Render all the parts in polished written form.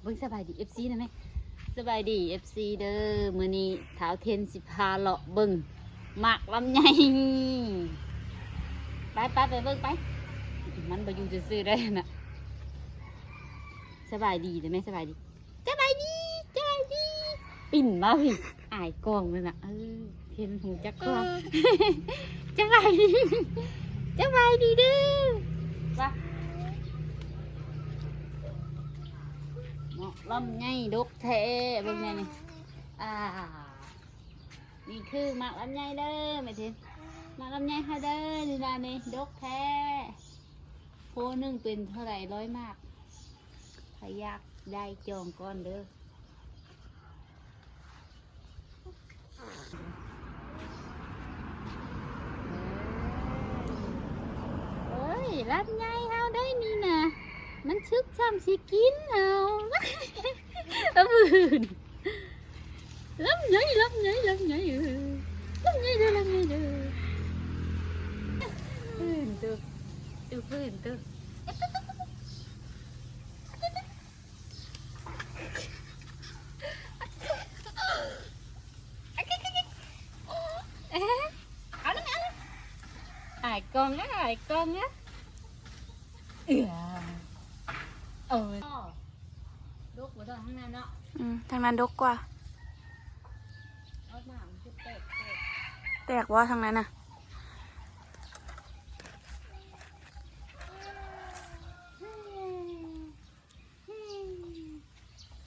เบิ่งสบายดี FC นะแม่สบายดี FC เด้อมื้อนี้เท้าเทนสิพาเลาะเบิ่งหมากลำไยไปเบิ่งไปมันบ่อยู่ซื่อๆได้น่ะสบายดีเด้อแม่สบายดีปิ่นมาพี่อายกล้องเลยน่ะเห็นหูจักกล้องสบายดีเด้อว่าหมากลำไยดกแท้เบิ่งแม่นี่นี่คือหมากลำไยเด้อแม่ทินหมากลำไยค่ะเด้อนี่ล่ะนี่ดกแท้โพนึงเป็นเท่าไหร่100 หมากใครอยากได้จองก่อนเด้อลำไยเฮาได้นี่นะมันชึกซ้ำสิกินเฮาอื่นลำไยเด้อพื้นเด้อพื้นเด้อเอาละไอ้กองนะดกบ่ต้องข้างในเนาะทางนั้นดกกว่าเอาหน้ามันคือแตกว่าทางนั้นน่ะ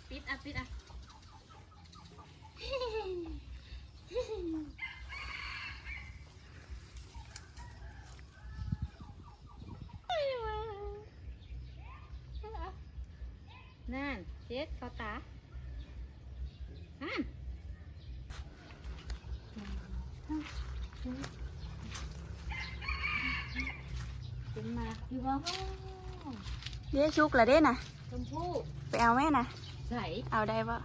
ปิดนั่นเจ็ดเข้าตาเป็นมาอยู่บ่เด้ชุกละเด้น่ะชมพู่ไปเอาแม่น่ะใส่เอาได้ปะ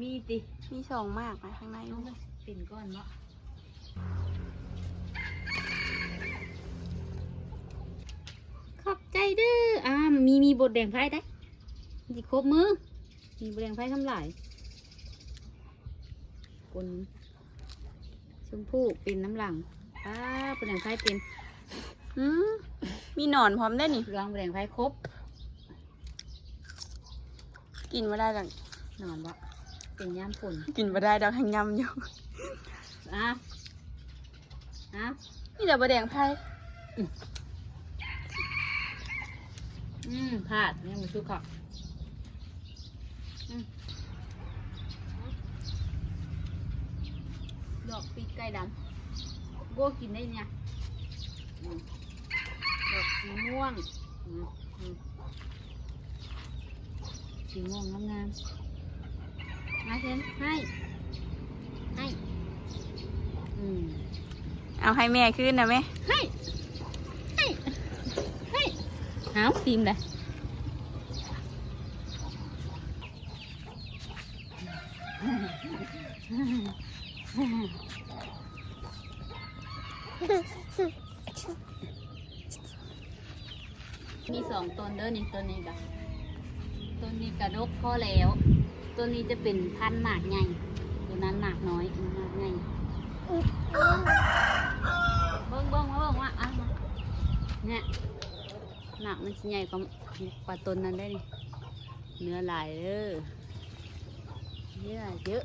มีติ มี2 มากนะข้างในเป็นก้อนบ่ขอบใจเด้อมีบทแดงไพ่ได้จิครบมือมีบทแดงไพ่ทำลายคนชมพู่เป็นน้ำหลังบทแดงไพ่เป็นมีหนอนพร้อมได้นี่รองบทแดงไพ่ครบกินมาได้ดังนอนบ่เป็นย่ามผลกินมาได้ดังให้ยำอยู่นี่แต่บะแดงไพ่พลาดนี่มันชุกขับดอกปีกไก่ดำโก้กินได้เนี่ยดอกสีม่วงสีม่วงงามมาเช่นให้เอาให้แม่ขึ้นนะแม่ให้หาวทีมเลยมี2 ต้นเด้อนี่ต้นนี้กะกระดกพอแล้วต้นนี้จะเป็นพันธุ์หมากใหญ่ตัวนั้นหมากน้อยหมากใหญ่เบิ่งว่าเนี่ยหมากมันใหญ่กว่าต้นนั้นได้นี่เนื้อหลายเด้อเนื้อเยอะ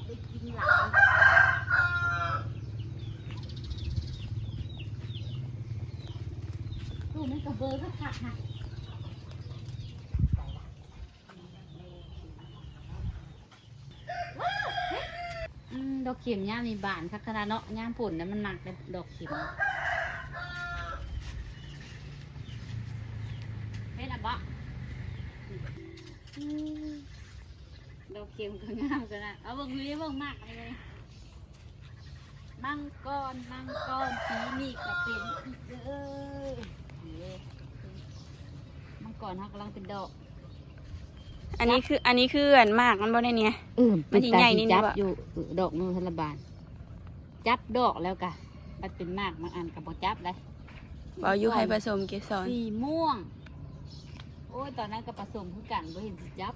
ไปกินหลายดูมันกระเบอร์ก็ขาดค่ะดอกเข็มย่ามมีบานค่ะขนาดเนาะย่ามผลนะมันหนักเลยดอกเข็มเป็นอะบะดอกเข็มก็งามกันนะเอาเบิ่งนี้เบิ่งมากเลยมังกรสีนี่ก็เป็นมังกรฮักกำลังเป็นดอกอันนี้คืออันมากมันบ่ได้เนี่ยมันใหญ่นี่จับอยู่ดอกนูนทลบานจับดอกแล้วกะมันเป็นมากมันอันกับบ่จับเลย บ่อยู่ให้ผสมเกสรสีม่วง ยตอนนั้นก็ผสมคือกันบ่เห็นสิจับ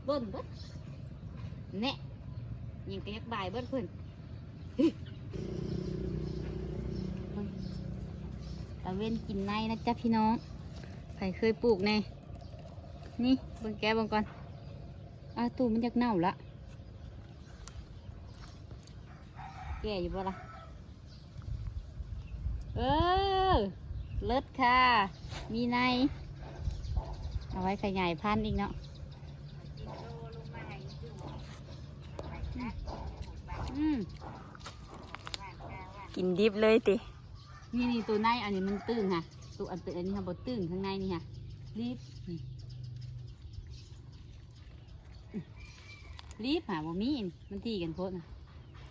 เบิ้นเบิ้แน่ยิงไปยักบายเบิ้นเพิ่นเฮ้ยตะเว้นกินในนะจ๊ะพี่น้องใครเคยปลูกในนี่เบิ่งแกะเบิ่งก่อนตู้มันอยากเน่าละแก่อยู่บ่ล่ะเลิศค่ะ มีในเอาไว้ขยายพันธุ์อีกเนาะกินดิบเลยติ นี่ตัวในอันนี้มันตึงค่ะตัวอันนี้ค่ะบดตึงข้างในนี่ค่ะรีบนี่รีบหาบ่มีมันตีกันโคตรนะ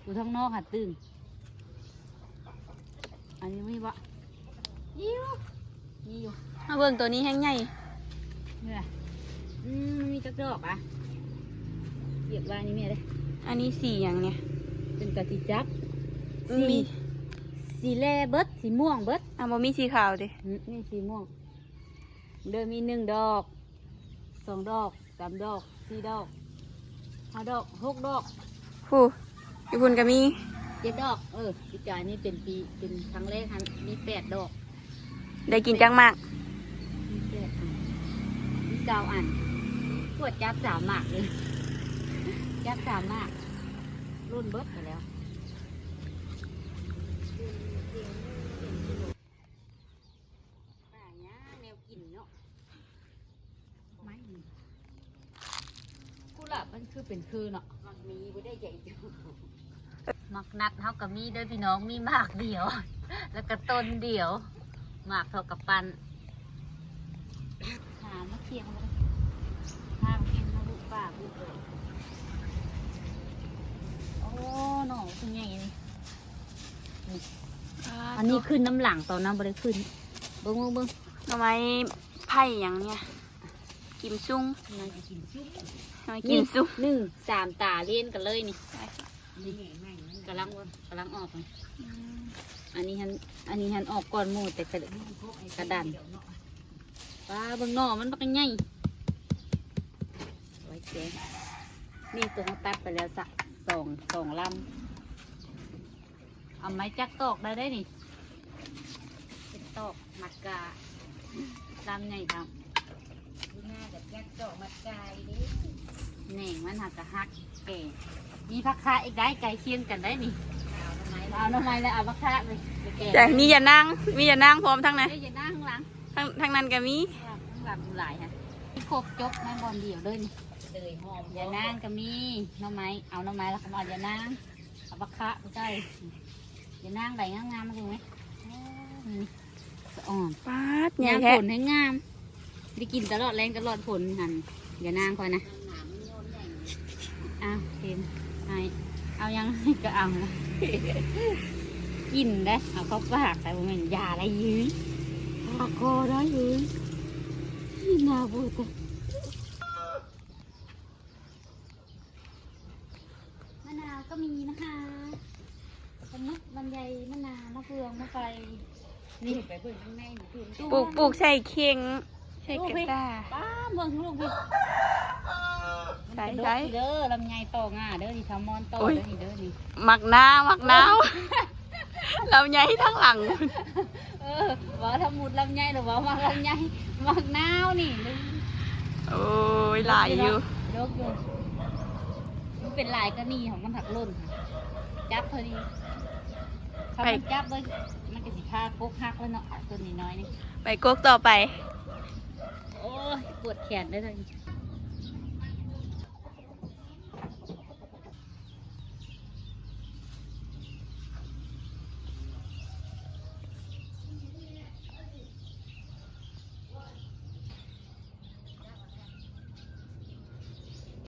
ตัวท้องนอกค่ะตึงอันนี้ไม่บ่ยิ้วนี่อยู่ มาเบิ่งตัวนี้แห้งใหญ่ เนี่ยมันมีจักดอกเหยียบว่านี่แม่เลย อันนี้สีอย่างเนี่ย เป็นกะทิจับ มี สีแลเบิดสีม่วงเบิด บ่มีสีขาวติ นี่สีม่วงเดิมมี1 ดอก2 ดอก3 ดอก4 ดอก5 ดอก6 ดอก ผู้อยู่พุ่นก็มี 7 ดอกปีกายนี่เป็นครั้งแรกค่ะมี8 ดอก ได้กินจังมาก มี8 อันมี9 อันปวดจับ3 หมากเลยจับ3 หมากรุ่นเบิดไปแล้วป่าเนี้ยแนวกินเนาะไม้กุหลาบมันคือเป็นเนาะมันมีไม่ได้ใหญ่จังมักนัดเท่ากับมีเด้อพี่น้องมีหมากเดียว แล้วก็ต้นเดียวหมากเท่ากับปันหามาเคียงเลยหามาเคียงมาลูกป้าลูกเลยโอ้หน่อคุณใหญ่นี่อันนี้ขึ้นน้ำหลังตอนนั้นบ่ได้ขึ้นเบิ้ง หน่อไม้ไผ่อย่างเนี่ยกิมซุ่ง นายจะกินซุป หน่อไม้กิมซุ่ง 3 ตาเล่นกันเลยนี่กำลังออกเลยอันนี้ฮันออกก่อนหมูแต่กระดันปลาเบิ่งหน่อมันปักใหญ่ไว้แกงนี่ตัวเขาตัดไปแล้วสักสองลำเอาไม้จักตอกได้นี่เป็นตอกมัดกาลำใหญ่ทำหน้ากับจักตอกมัดกาดิแหน่งมันหักกะฮักแก่มีผักคะอีกได้ไก่เคียงกันได้นี่เอาทำไมแล้วเอาผักคะไปแก่ แต่นี่อย่านั่งพร้อมทั้งนั้น อย่านั่งข้างหลัง ทั้งนั้นก็มี ข้างหลังหลายค่ะที่ครบจบแม่บอลเดี่ยวเลยนี่เลยหอมอย่านั่งก็มีน้ำไม้เอาน้ำไม้แล้วก็มาอย่านั่งเอาผักคะไปใส่อย่านั่งใบงามๆมาดูไหมสะอ่อน ปาดใหญ่ ยาม แท้ ผลให้งามได้กินตลอดแรงตลอดผลหันอย่านั่งคอยนะอ้าวเต็มเอายังก็เอาละกินได้เอาเข้าปากแต่ผมเห็นยาอะไรยืนปากคอได้ยืนน่าบูดมะนาวก็มีนะคะสมุกลำไยมะนาวมะเฟืองมะไฟนี่ไปเบิ่งข้างในหนู ปลูกใส่เข่งใส่กระตา ป้าเบิ่งลูกพี่ ใส่ เด้อลำไยโตง่าเด้อนี่ทำมอนโตเด้อนี่เด้อนี่ หมักนาวเราใหญ่ทั้งหลัง ว่าทำมุดลำไยหรือว่ามาลำไยมักนาวนี่นึง โอ้ยหลายอยู่ ยกอยู่มันเป็นลายก็นี่ของมันหักล่นค่ะจับเท่านี้เขามันจับเลยมันก็สิพาโกกหักแล้วเนาะตัวนี้น้อยนี่ ไปกกต่อไป โอ้ยปวดแขนได้เลย